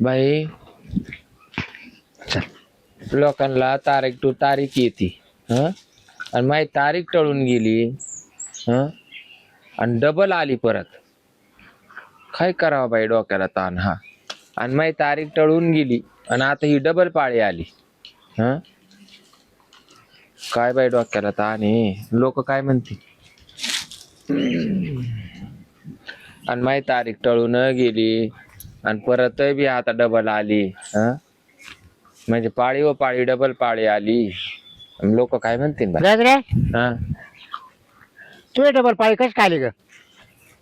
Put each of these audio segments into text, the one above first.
बाई लोकांना तारीख टू तारीख येते आणि माझी तारीख टळून गेली आणि डबल आली परत. काय करावं बाई डोक्याला ताण हा. आणि माझी तारीख टळून गेली आणि आता ही डबल पाळी आली. काय बाई डोक्याला ताण आहे. लोक काय म्हणतील. आणि माझी तारीख टळून गेली आणि परत बी आता डबल आली. म्हणजे पाळी व पाळी डबल पाळी आली. लोक काय म्हणतील बाई. तू डबल पाळी कशी खाली ग?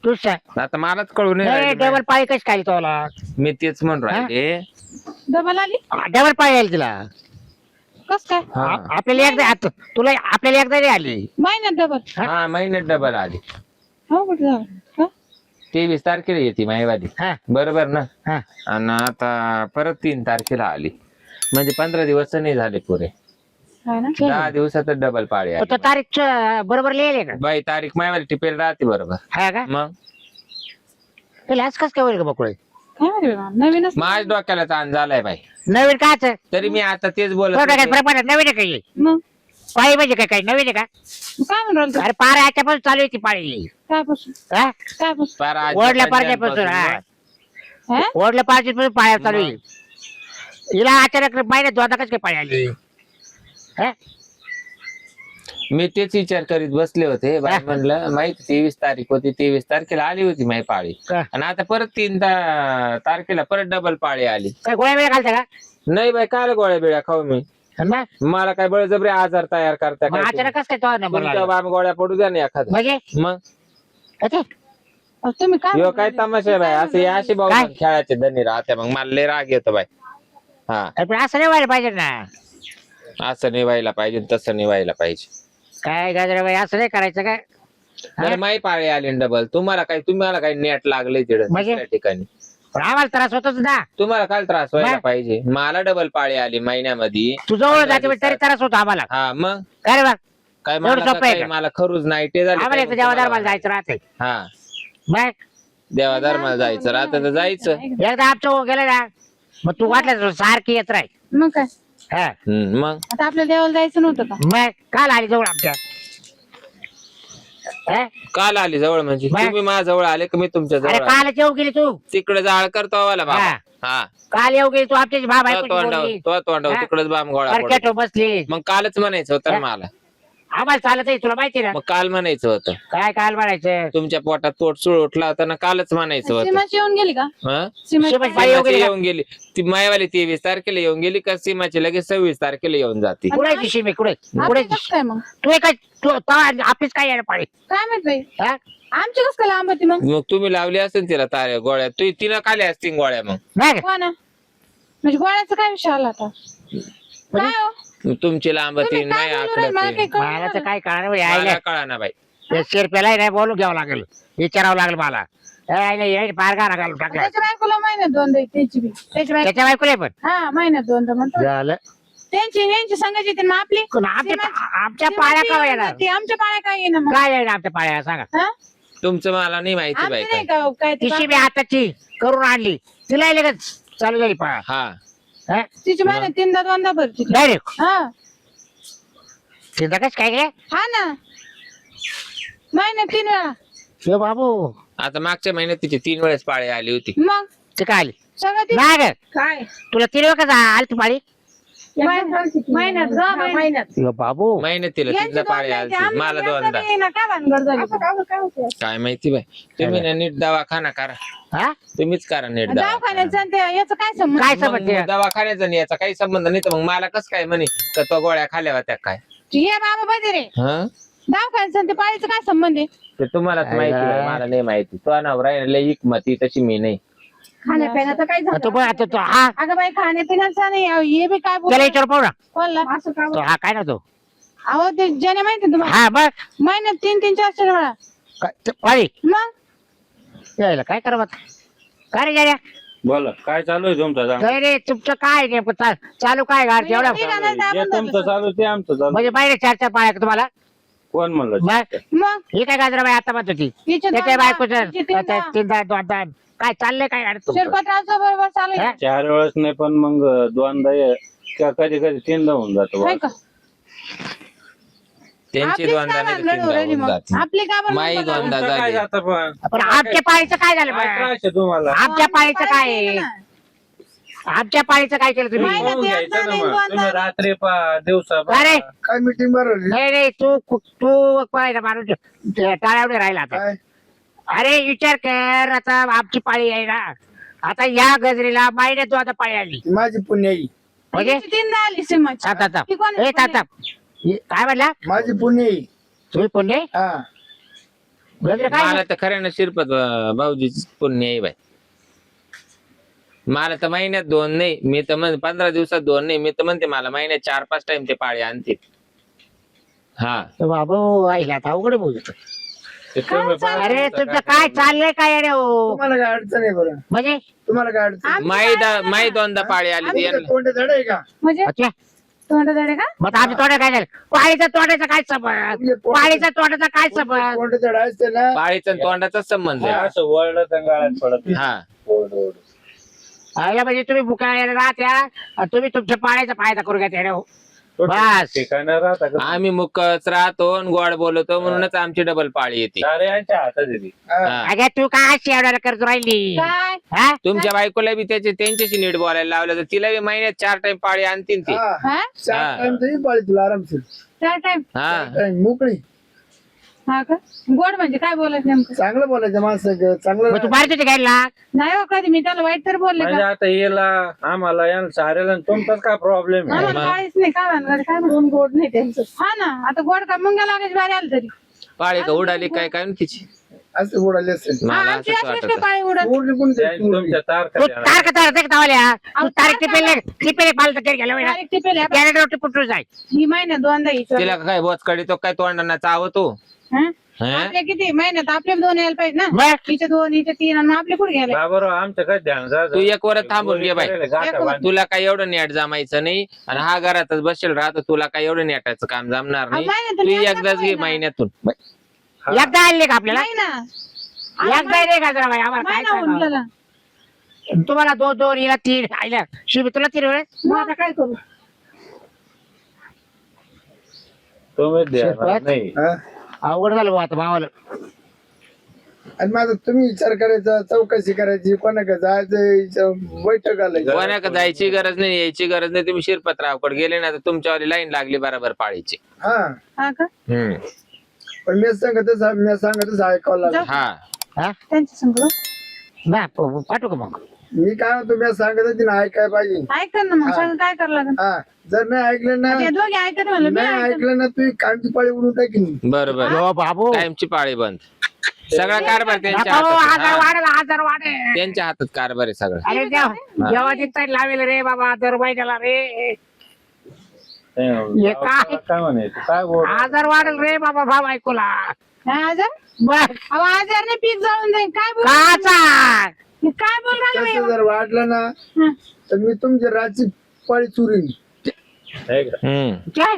तू सांग आता मलाच कळू नाही नये. डबल पाळी कशी खाली तुला? मी तेच म्हणून राहिले. डबल आली डबल पाळी आली तिला. कस काय आपल्याला एकदा तुला आपल्याला एकदा नाही आली. महिन्यात डबल? हा महिन्यात डबल आली. हो कुठे झालं? 23 तारखेला येते माईवाली. बरोबर ना. आणि आता परत 3 तारखेला आली. म्हणजे 15 दिवस नाही झाले पुरे. 10 दिवसात डबल पाळी आली. तारीख बरोबर लिहिले का बाई तारीख माईवाली टिपेल राहते बरोबर. हा का मग त्याला आज कस काय होईल का बकुळे? काय माहिती बाबा, नवीनच माझ्या डोक्याला ताण झालाय बाई. नवीन काच तरी मी आता तेच बोलत नवीन होते. आहे काही मग पाळी म्हणजे काय काही नवीन आहे का? काय म्हणून राहिलं तू? अरे पार याच्यापासून चालू आहे ती पाळी. काय पासून? हा? काय पासून? फार आज ओढल्या पंचायत पारच्यापासून पासून. हा? ओढल्या पारच्यापासून पाळ्या चालू आहे. हिला अचानक महिन्यात दोनदा कस काय पाळी आली? हा? मी तेच विचार करीत बसले होते. बाई म्हणलं माहिती 23 तारीख होती. 23 तारखेला आली होती माझी पाळी. का? आणि आता परत 3 तारखेला परत डबल पाळी आली. काय गोळ्या वेळा घालता का? नाही बाई काय गोळ्या बिळ्या खाऊ मी. मग मला काय बळजबरी आजार तयार करता काय अचानक कस काय तो नंबर तुमच्या बाम गोळ्या पडू द्या ना एखाद्या. म्हणजे मग अच्छा. तुम्ही काय यो काय तमाशा आहे बाई. असे असे भाऊ काय? खेळायचे धनी राहते. मग मला लय राग येतो बाई. हा पण असं नाही व्हायला पाहिजे ना. असं नाही व्हायला पाहिजे तसं नाही व्हायला पाहिजे. काय गाजरा बाई असं नाही करायचं काय? तर माही पाळी आली डबल. तुम्हाला काही नेट लागले तिकडे म्हणजे? दुसऱ्या ठिकाणी. पण आम्हाला त्रास होतोच ना. तुम्हाला काय त्रास व्हायला मग? पाहिजे. मला डबल पाळी आली महिन्यामध्ये. तू जवळ जाते तरी त्रास होतो आम्हाला. हा मग काय रे बा काय एवढं मला सोपं आहे काय का? मला खरूच नाही ते झालं. आम्हाला एकदा देवादार मला जायचं राहते. हा मग देवादार मला जायचं राहतं तर जायचं. एकदा आमचं गेलं ना मग तू वाटलं सारखी येत राही. मग काय हा. मग आता आपल्या देवाला जायचं नव्हतं का? मग काल आली जवळ आमच्या. हा? काल आली जवळ म्हणजे मग? तुम्ही माझ्या जवळ आले की मी तुमच्या अरे जवळ आले? काल येऊ गेली तू. तिकडे जाळ करतो वाला बाबा. हा. हा काल येऊ गेली तू आमच्याची भाव तो तोंडाव हा? तिकडेच बाम गोळा पडतो. बसली. मग कालच म्हणायचं होतं ना मला. आम्हाला चालत आहे तुला माहिती ना. मग काल म्हणायचं होतं. काय काल म्हणायचं? तुमच्या पोटात तोट सुळ उठला होता ना कालच म्हणायचं होतं. सीमाची येऊन गेली का? हा? सीमाची सीमाची पाळी? येऊन गेली का? येऊन गेली ती मायवाली 23 तारखेला येऊन गेली का सीमाची लगेच 26 तारखेला येऊन जाते. कुठे दिशी मी कुठे आपली कसं काय मग? तू काय तू आपलीच काय यायला पाहिजे. काय माहित बाई, हा? आमची कसं काय लांब होती मग? मग तुम्ही लावली असेल तिला ताऱ्या गोळ्या तिनं खाली असतील गोळ्या. मग नाही का? हो ना. म्हणजे गोळ्याचा काय विषय आला आता? काय हो? तुमची लांब तुम्ही तीन काय नाही बोलू राहिले? मला आकडत काही कळलं मला तर नाही. काय कळणार यायला कळा ना बाई. शेरपेला नाही बोलून घ्यावं लागेल. विचारावं लागेल मला. फार गाणं घालून टाकला त्याच्या बायकोला महिन्यात दोनदा येते त्याची बी. त्याची बायको त्याच्या बायकोले पण हा महिन्यात दोनदा म्हणतो. झालं. यांची संघाची येते ना आपली. आमच्या पाळ्या का येणार? ती आमच्या पाळ्या काय येणार मग? काय येणार आमच्या पाळ्या सांगा? हा? तुमचं मला नाही माहिती आमची बाई नाही काय. का काय ते तिची मी हाताची करून आणली. तिला लगेच चालू झाली पाळा. हा तिची महिन्यात तीनदा दोनदा भरची. डायरेक्ट हा चिंता कश काय काय हा ना महिन्यात 3 वेळा. शिव बाबू आता मागच्या महिन्यात तिची 3 वेळेस पाळी आली होती. मग ते काय आली सगळं ती नाही ग. काय तुला 3 वेळा का आली ती पाळी? महिन्यात ग महिन्यात. शिव बाबू महिन्यात तिला यांची तिथं पाळी दोनदा आली येते, आम्ही मला यांचं दोनदा. नाही ना, काय भानगड झाली? काय होते? काय माहिती बाई. तुम्ही ना नीट दवाखाना करा. हा तुम्हीच करा नीट दवाखान्याचं आणि ते याचं काय संबंध? काय मग समजते? दवाखान्याचा आणि याचा काही संबंध नाही तर मग मला कस काय म्हणे तर तो गोळ्या खाल्या होत्या काय. ये बाबा बदे रे हा दवाखान्याचं आणि ते पाळीचं काय संबंध आहे? ते तुम्हालाच माहिती बाई, मला नाही माहिती. तो नवरा आहे ना, लय हिकमती तशी मी नाही. खाण्यापिण्याचं काय झालं? तो आता तो हा अगं बाई खाण्यापिण्याचं नाही हे बी काय त्याला विचार पाहू ना. बोलला असं काय तो हा काय ना तो अहो ते ज्याने माहिती तुम्हाला हा बघ महिन्यात 3 4 4 वेळा पाळी मग यायला काय करावं काय रे जाण्या बोला काय चालू आहे तुमचं काय रे तुमचं काय चालू काय गाड एवढा ठीक आहे ना, जे तुमचं चालू आहे ते आमचं चालू म्हणजे बाहेर 4 4 पाळ्या का तुम्हाला कोण म्हणलं मग मग ही काय गाजराबाई आता म्हणत होती हिचे त्याच्या दोन बायकोचं दात, हिचे तीन दात. तीनदा दोनदा काय चाललंय काय अडचण शिरपतरावचं बरोबर चालू हा? 4 वेळेस नाही पण मग दोनदा कधी कधी 3दा होऊन जातो आहे का त्यांची आपलीच दोनदा काय नाही तर भानगड हो राहिली तीनदा मग? होऊन जाते. आपली का बरं माई नंबर लागला? दोनदा काय झाली. जातं पण पण आमच्या पाळीचं काय झालं काय बा? त्रास आहे तुम्हाला आमच्या पाळीचं काय पाहिजे आहे? ना. आमच्या पाळीचं काय केलं तुम्ही नाही ना, पाहून ते घ्यायचं आता ना मग. दोनदा तुम्ही रात्री दिवसा अरे काय मीटिंग भरवली नाही नाही तू पाहिजे माणूस टाळ्यावर राहिला आता काय अरे विचार कर आता आमची पाळी आहे ना आता या गजरीला महिन्यात आता पाळी आली ती माझी पुण्याई म्हणजे हिची तीनदा आली सिमाची. आता आता ती कोणाची ए पुण्याई? ताता काय म्हणला माझी पुण्याई तुम्ही पुण्य हा गजरे काय मला तर खरं ना शिरपत भाऊजीच पुण्य आहे बाई. मला तर महिन्यात 2 नाही, मी तर 15 दिवसात 2 नाही, मी तर म्हणते मला महिन्यात 4-5 टाइम ते पाळी आणतील. हा बाबू आईला आता अवघड बोलतो ते तुम्ही पाहून अरे घ्यायचं तुमचं काय चाललंय काय अरे हो तुम्हाला काय अडचण आहे बरं म्हणजे तुम्हाला काय अडचण आहे? माई दोनदा पाळी आली ती तुमचं तोंड धड आहे का म्हणजे अच्छा तोंडदाडे का मग आमच्या तोंड काय झालं पाळीचा तोंडाचा काय संबंध पाळीचा तोंडाचा काय संबंध तोंड धड असते ना पाळीचा आणि तोंडाचा संबंध ते आहे. असं वळलं तर गाळ्यात पडत हा आईला म्हणजे तुम्ही बुकायला राहत्या आणि तुम्ही तुमच्या पाळीचा फायदा करू घ्या त्याने बस. ठिकाणं राहता का आम्ही मुकच राहतो आणि गोड बोलतो म्हणूनच आमची डबल पाळी येते. सारे यांच्या हातात येते हा. अगं तू काय शेवड्याला करतो राहिली काय हा तुमच्या बायकोला बी त्यांच्याशी नीट बोलायला लावलं तर तिला बी महिन्यात 4 टाइम पाळी आणतील ती. हा हा 4 टाइम तरी पाळी तुला आरामशीर चार टाइम हा टाइम मोकळी हा का गोड म्हणजे काय बोलायचं नेमकं चांगलं बोलायचं माणसं चांगलं मग तू मारत होती घ्यायला नाही हो कधी मी त्याला वाईट तर बोलले म्हणजे का आता येला आम्हाला यांना साऱ्याला आणि तुमचाच काय प्रॉब्लेम आहे आम्हाला काहीच नाही काय भानगड काय म्हणून गोड नाही त्यांचं हा ना आता गोड का मुंग्या लागायची बारी आली तरी पाळी का उडाली काय काय माहिती तिची. असं बोलायला असेल हा, मला आमची असंच अशीच वाटत काय पाळी उडत उडली कोण ते? तुमच्या तारखा तू द्या. तारखा तारखा तावल्या तू तारीख टिपेले पालत केली गेला डायरेक्ट टिपेल आहे. गॅरेट रोटी पुटू जाय ही महिन्यात दोनदा हिचं. तिला काय बोच तो काय तोंडांना चावतो. हं? हं? आपले किती महिन्यात आपले 2 यायला पाहिजे ना मग हिचे 2 हिचे 3 आणि आपले कुठे घ्यायला बाबराव आमचं काय ध्यान राहतं. तू एक वर थांबून घे बाई. गाठा बांध. तुला काय एवढं नेट जमायचं नाही आणि हा घरातच बसेल राहतो तुला काय एवढं नेटाचं काम जमणार नाही. महिन्यातून तू एकदा एकदाच घे होईना. महिन्यातून. एकदा आणले का आपल्याला नाही ना एकदा रे का जरा बाई आम्हाला काय महिना होऊन सांगावं? गेला. तुम्हाला 2 हिला 3 आयला शिबी तुला 3 वेळेस मग आता काय करू तुम्ही ध्यानात शिरपत? नाही हा? अवघड झालं भाऊ आता भावाला आणि माझा तुम्ही विचार करायचा चौकशी करायची कोणाकडे जायचं बैठक आलाय कोणाक जायची गरज नाही यायची गरज नाही. तुम्ही शिरपतरावकडे गेले ना तर तुमच्यावाली लाईन लागली बरोबर पाळीची. हा हा का पण मी सांगतच ऐकावं लागलं हा हा त्यांच्या संग ना पाठवू का मग मी काय म्हणतो मी सांगत ना ऐकाय पाहिजे ऐक ना मग सांग काय करावं लागेल हा जर नाही ऐकलं ना ते दोघे ऐकत म्हणलं मी नाही ऐकत. ऐकलं ना तू कांची पाळी उडून टाकीन बरोबर हो बाबू कायमची पाळी बंद. सगळा कारभार त्यांच्या नको, हातात. आजार हा. वाढेल आजार वाढेल त्यांच्या हातात कारभार आहे सगळं. अरे जेव्हा तिथं लावेल रे बाबा दर महिन्याला रे काय? काय म्हणायचं काय बोल आजार वाढेल रे बाबा भाव ऐकूला काय आजार बस अहो आजारने पीक जळून जाईल काय बोल काचा हे काय बोल राहिले तसं जर वाटलं ना हं. तर मी तुमची रातची पाळी चुरीन काय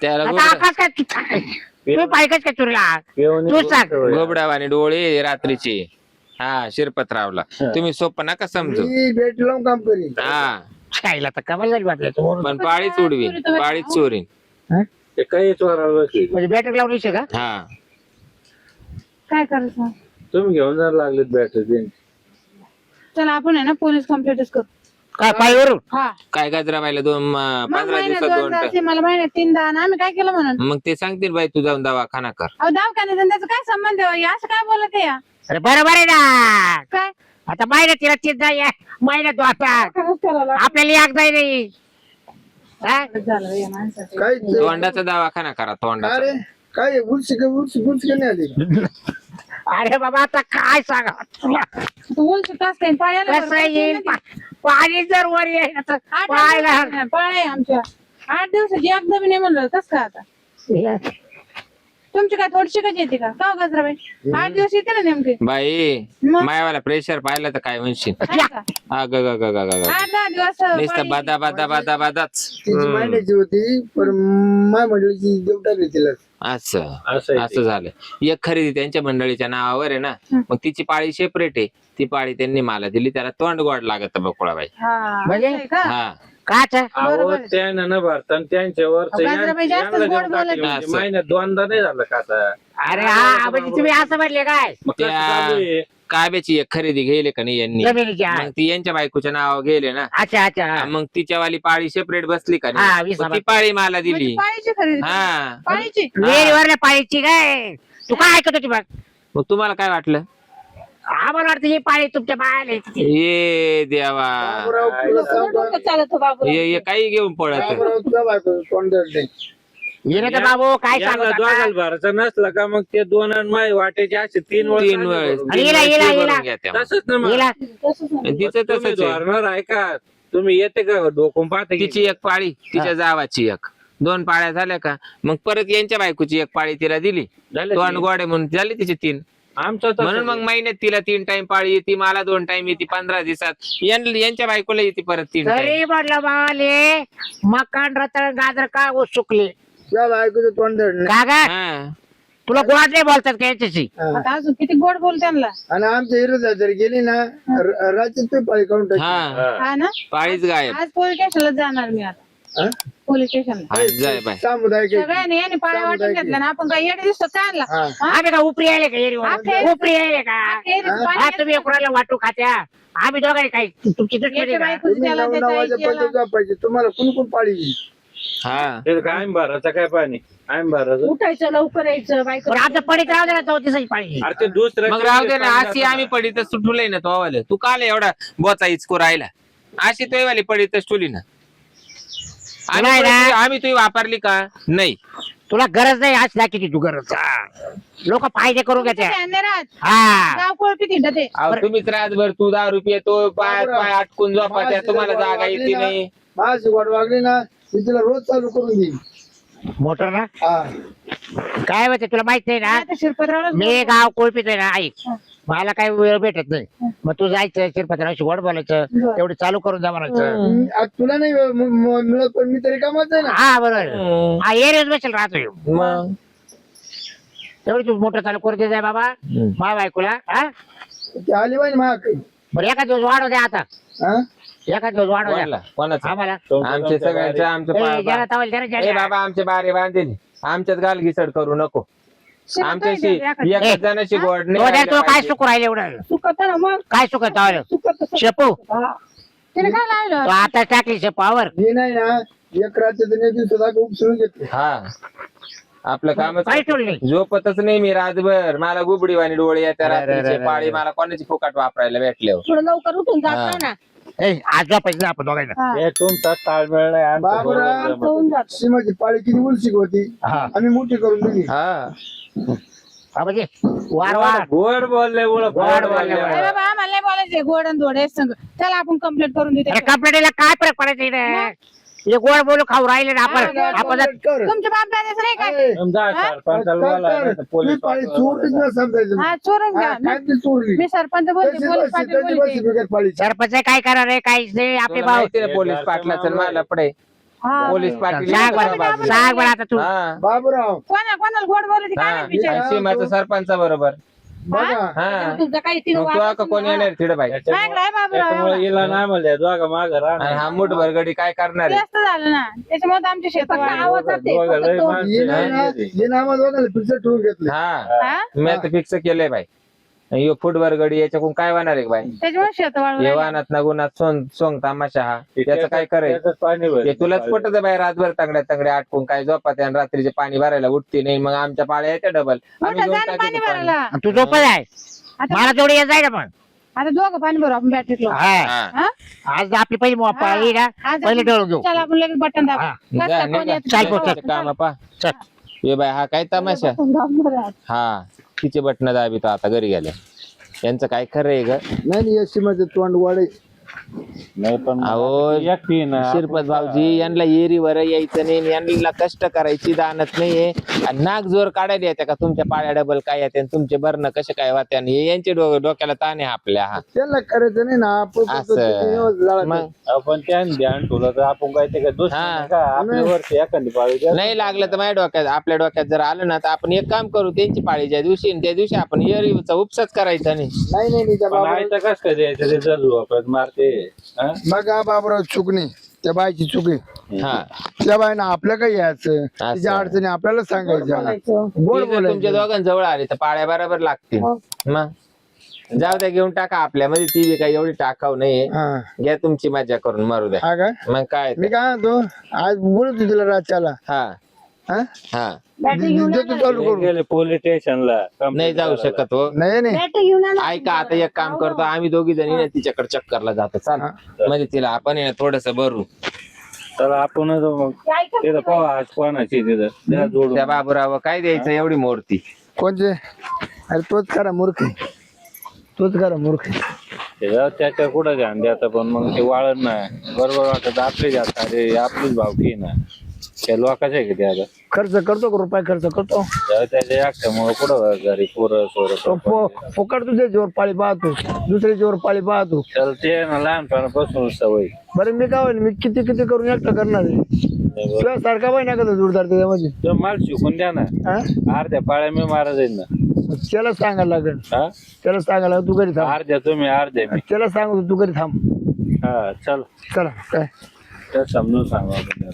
त्याला आता आकाश काय तू पाहिजेच का तुला तू सांग. गोबडावाने डोळे रात्रीचे. हा शिरपतरावला तुम्ही सोपं नका समजू. मी भेट लावून काम करीन हा खायला तर कमाल झाली वाटलं तू पण पाळीच उडवीन पाळीच चोरीन. ते काही चोराला म्हणजे बॅटरी लावून येशील का हा काय करायचं तुम्ही घेऊन जायला लागलेत बॅटरी चला आपण आहे ना पोलीस कंप्लेंटच करू काय पायवरून हा काय गजराबाईला 15 महिन्यात दिवसात 2 दोनदा असे, मला महिन्यात 3दा आणि आम्ही काय केलं म्हणून मग ते सांगतील बाई तू जाऊन दवाखाना कर. अहो दवाखान्यात आणि त्याचा काय संबंध आहे? असं काय बोलत आहे या अरे बरोबर आहे ना काय आता महिन्यात तिला तीन जाय महिन्यात आता खरंच करायला आपल्याला एक जाय नाही हा? झालं या माणसाचं. काय तोंडाचा दवाखाना करा तोंडाचा. अरे काय उलशी नाही आली अरे बाबा आता काय सांगा तुला तू उलट असते पायाला कसं येईल पाणी जर वर येईल तर पाहायला पाळ्या आमच्या 8 दिवसाची एकदा बी नाही म्हणलं कस का आता तुमची काय थोडीशी कशी येते का का गजराबाई 8 दिवस येते ना नेमके बाई मग? मायावाला प्रेशर पाहिलं तर काय म्हणशील आहे का? हा ग ग ग ग ग ग. 8-10 दिवस नुसतं पाळी बादा बादा बादा बादाच तिची महिन्याची होती पण माय मंडळीची देव टाकली तिला. असं असं आहे असं झालं. एक खरेदी त्यांच्या मंडळीच्या नावावर आहे ना, मग तिची पाळी सेपरेट आहे. ती पाळी त्यांनी मला दिली, त्याला तोंड गोड लागत बकुळाबाई. हा म्हणजे? असं आहे का हा काच अहो बरोबर आहे. त्यानं न भरता त्यांच्यावर गजराबाई जास्तच गोड बोलत नाही. महिन्यात दोनदा नाही झालं का आता अरे हा म्हणजे तुम्ही असं म्हणले काय मग कसं चालू आहे? काब्याची एक खरेदी गेले का नाही यांनी, जमिनीची हा. मग ती यांच्या बायकोच्या नावावर गेले ना, अच्छा अच्छा हा. मग तिच्यावाली पाळी सेपरेट बसली का हा, नाही, वीस मग ती पाळी मला दिली. म्हणजे पाळीची खरेदी हा पाळीची विहिरीवर पाळीची काय तू काय ऐकत होती बघ मग तुम्हाला काय वाटलं? आम्हाला वाटतं ही पाळी तुमच्या बाळाला येते. ये देवा, बाबूराव तुला सगळं सांगतो डोकं चालत हो बाबू ये काही घेऊन पळत. बाबूराव तुला बायको तोंड नाही. हिने तर बाबू काय याला सांगू दोघाला आता? भरायचं नसलं का मग ते दोन आणि माय वाटेचे असे 3 वेळा तीन वेळेस आणि हिला- तीन हिला- वेळेस हिला. भरून घ्या त्या. तसंच ना मग. हिला तसंच नाही. तिचं तुम्ही तसंच आहे. धरणार आहे का तुम्ही येते का डोकून पाहते तिची एक पाळी, तिच्या जावाची एक, 2 पाळ्या झाल्या का, मग परत यांच्या बायकोची एक पाळी तिला दिली. तोंड गोडे म्हणून झाली तिची 3. आमचं तसंच म्हणून मग आहे. महिन्यात तिला 3 टाइम पाळी येते, मला 2 टाइम येते, 15 दिवसात यांच्या बायकोला येते परत 3 टाइम. तरी म्हटलं बाले मकान रताळ गाजर का ऊस सुकले तुला बायकोचं तोंड नाही. का गा हा. तुला गोड नाही बोलतात का याच्याशी हा. आता अजून किती गोड बोल त्यांना आणि आमच्या हिरो जर गेली ना रात्री तू पाळी काढून टाकली. हा हा. हा ना पाळीच गायब. आज पोलीस स्टेशनला जाणार मी आता हा? पोलीस स्टेशनला आज जाय बाय. सामुदायिक आहे. सगळ्यांनी यांनी पाळ्या वाटून घेतल्या ना आपण काय येडे दिसतो काय आणला हा. आम्ही का उपरी आले का एरीवर? उपरी आले का हा तुम्ही एकराला वाटू खात्या आम्ही दोघांनी काही तुमची चटणी का? तुम्ही 9 वाजेपर्यंत झोपायचे. तुम्हाला कोण पाळी हा ते काय आम्ही भरायचं काय पाणी आम्ही भरायचं उठायचं लवकर यायचं बायको पण आमचं पडीत राहू दे ना 4 दिवसाची पाळी अरे ते दुसऱ्या मग राहू दे ना, अशी आम्ही पडीतच सुटुलय ना तो आवाले. तू काल एवढा बोचा इचको राहिला, अशी तो वाली पडीतच ठुली ना. नाही ना. आम्ही तुही वापरली का नाही? तुला गरज नाही आज दाखवली तू गरज लोक फायदे करून घेते राहत हा गाव कोळपी तिंड ते अहो तुम्हीच रातभर तू 10 रुपये तो पाय पाय अटकून झोपा, त्या तुम्हाला जागा येते नाही. माझी वाट वागली ना मी तिला रोज चालू करून देईन. मोटर ना हा. काय होते तुला माहित नाही ना शिरपतराव मी गाव कोळपीत ना ऐक मला काही वेळ भेटत नाही मग तू जायचं शिरपत्राशी गोड बोलायचं बरं. तेवढं चालू करून जा म्हणायचं आज तुला नाही मिळत पण मी तरी कामात आहे ना. हा बरोबर हा एरियाच बसेल राहतो ह्यो. मग तेवढी तू मोटर चालू करून दे जाय बाबा मा बायकोला हा ती आली पाहिजे महाग. बरं एका दिवस वाढव द्या आता हा? एका दिवस वाढव द्या कोणाला? कोणाचं? आम्हाला आमचे सगळ्यांचे आमचे ए, ज्याला तावल त्याला ए ज्याला. बाबा आमचे बारे बांधेल, आमच्यात गाल घिसड करू नको. आमच्याशी एकाच जणाशी गोड तो नाही द्या, राहिलं तो काय पाहिजे. सुकू राहिले एवढं चुकत ना मग काय सुकत तावल चुकत शेपू तिने काय लावलं तो आता टाकली शेपावर हे नाही ना एक रात्री तर दिवसात उपसरून घेतले. हा आपलं कामच काय ठेवलं नाही झोपतच नाही मी रातभर. मला गुबडीवाणी डोळे येत्या रात्रीचे, पाळी मला कोणाची फुकट वापरायला भेटल्यावर. थोडं लवकर उठून हा. जात ना ए, आज झोपायचं ना आपण दोघांना हा. हे तुमचा ताळमेळ नाही आमचं बाबूराव. बरोबर जमत. होऊन जात सीमाची पाळी किती उलशी होती हा आम्ही मोठी करून दिली. हा हा, म्हणजे वार वार गोड बोलले गोड बोलले. अरे बाबा आम्हाला नाही बोलायचे गोड आणि धोडे संग चला आपण कंप्लीट करून देऊ अरे कंप्लेंटला काय फरक पडायचा इकडे? हे गोड बोलू खाऊ राहिले ना आपण हा, आपण जर- कर. तुमच्या बाप दादाच नाही काय ए, सरपंचाला कर, बोला, कर. नाही तर ती पोलीस पाळी पाठवा. चोरीच न समजायचं. हा चोरून हा, घ्या काय ती चोरली मी सरपंच बोलते तशी पोलीस बसली, पाटील तशी बसली बोलते बिगर पाळीची. सरपंच काय करणार आहे काहीच नाही आपले तुला भाऊ माहिती ना पोलीस पाटलाचं मला पडे हा. पोलीस पाटील सांग बरं सांग बरं आता तू हा बाबूराव कोणाला गोड बोलते काय हा माहित बिचारी. सीमाचं सरपंच बरोबर. बघा हा तुझं काही तिनं मग तू वागत का कोण नाही. येणार तिकडे बाई? काय काय बाबूराव त्याच्यामुळे हिला नाही म्हणले दोघा माग आणि राहणार हा मुठभर गडी काय करणार आहे? जास्त झालं ना त्याच्यामुळे तर आमच्या शेतात आवाज जाते दोघं लय माणसं ये नाही ना नाही. ये नाव दोघांना पिक्चर ठेवून घेतले. हा हा? मी आता फिक्स केलंय बाई. यो फुटभर गडी याच्याकडून काय होणार आहे बाई? त्याच्यामुळे शेत वाळू हे वानात ना गुणात सोंग तामाशा हा त्याचं काय करायचं? त्याच्यात पाणी भर. हे तुलाच पटत बाई रातभर तंगड्या तंगड्या आटकून काय झोपाते आणि रात्रीचे पाणी भरायला उठते नाही. मग आमच्या पाळ्या येते डबल आम्ही मोठं घेऊन जाणं पाणी टाकीतो पाणी. भरायला तू झोपत आहे आता मला तेवढी येत जाय ना पण आता दोघं पाणी भरू आपण बॅटरीत लावून. हा. हा. हा? आज आपली पहिली पाळी ना आज पहिले डोळून घेऊ चला आपण लगेच बटन दाबू. हा. कसं जा, कोण निघा. येतं? चाल, चला, पोहोच. चला. काम पा चल ये बाय हा काय तमाशा. बटन दाबून राहत. हा तिचे बटन दाबी तो आता घरी गेले. यांचं काय खरं आहे ग? नाही नाही, या सीमाचं तोंड वाढे नाही पण अहो, एकटी ना शिरपत भाऊजी यांना एरीवर यायचं नाही, यांना कष्ट करायची दानत नाहीये. आणि नाक जोर काढायला येते का तुमच्या पाळ्या डबल काय येते आणि तुमचे बरणं कसे काय वाहते आणि हे यांचे डोक्याला ताण आहे आपल्या. हा त्यांना करायचं नाही ना आपण असं मग आपण त्याने ध्यान ठेवलं तर आपण काय ते काय दोष हा. नाही का आपल्यावरती एखादी पाळी द्या. नाही लागलं तर माझ्या डोक्यात आपल्या डोक्यात जर आलं ना तर आपण एक काम करू, त्यांची पाळी ज्या दिवशी आणि त्या दिवशी आपण एरीचा उपसाच करायचा नाही. नाही त्या पण बाबा आयचं कस काय द्यायचं ते जर झोपत मारते हा? मग हा बाबराव चुकणी त्या बायची चुकी हा त्या बाईनं आपल्या काही यायचं तिच्या अडचणी आपल्याला सांगायच्या गोड ती जर तुमच्या बोलायचं दोघांजवळ आली तर पाळ्या बरोबर लागतील. मग जाऊ द्या, घेऊन टाका आपल्यामध्ये, ती बी काही एवढी टाकाव नाहीये. हा घ्या तुमची मजा करून मारू द्या. हा का मग काय मी काय म्हणतो आज बोलतो तुला रातच्याला हा हा हा देतो चालू करू गेले पोलीस स्टेशनला नाही जाऊ शकत हो. नाही ऐका आता एक काम करतो, आम्ही दोघी जणी ना तिच्याकडे चक्करला जातो. चाल म्हणजे तिला आपण थोडस भरू. तर आपण मग तिथं पाहा आज कोणाची तिथं त्याला जोडून त्या बाबूराव काय द्यायचं एवढी मूर्ती. कोणते अरे तोच खरा मूर्ख आहे. तोच खरा मूर्ख आहे. त्याच्यावर त्याच्या कुठं ध्यान द्यायचं पण मग ते वाळत नाही बरोबर वाटत आपले जात अरे आपलीच भावकी ना त्या लोकांच्या किती आता खर्च करतो का रुपये खर्च करतो त्याच्या एकट्यामुळे कुठं घरी पोरं सोरं फुकट तुझ्या जोर पाळी पाहतो दुसऱ्या जोर पाळी पाहतो. तर ते ना लहानपणापासून सवय बरं मी काय होईल मी किती किती करून एकटं करणार आहे तुझ्या सारखा बाई नका जोरदार त्याच्यामध्ये तर मला शिकून द्या ना हा? अर्ध्या पाळ्या मी मारा जाईल ना त्याला सांगायला लागेल हा त्याला सांगायला लागेल, तू घरी थांब. अर्ध्या तुम्ही अर्ध्या मी त्याला सांगतो तू घरी थांब. हा चल चला काय तर समजून सांगा आपण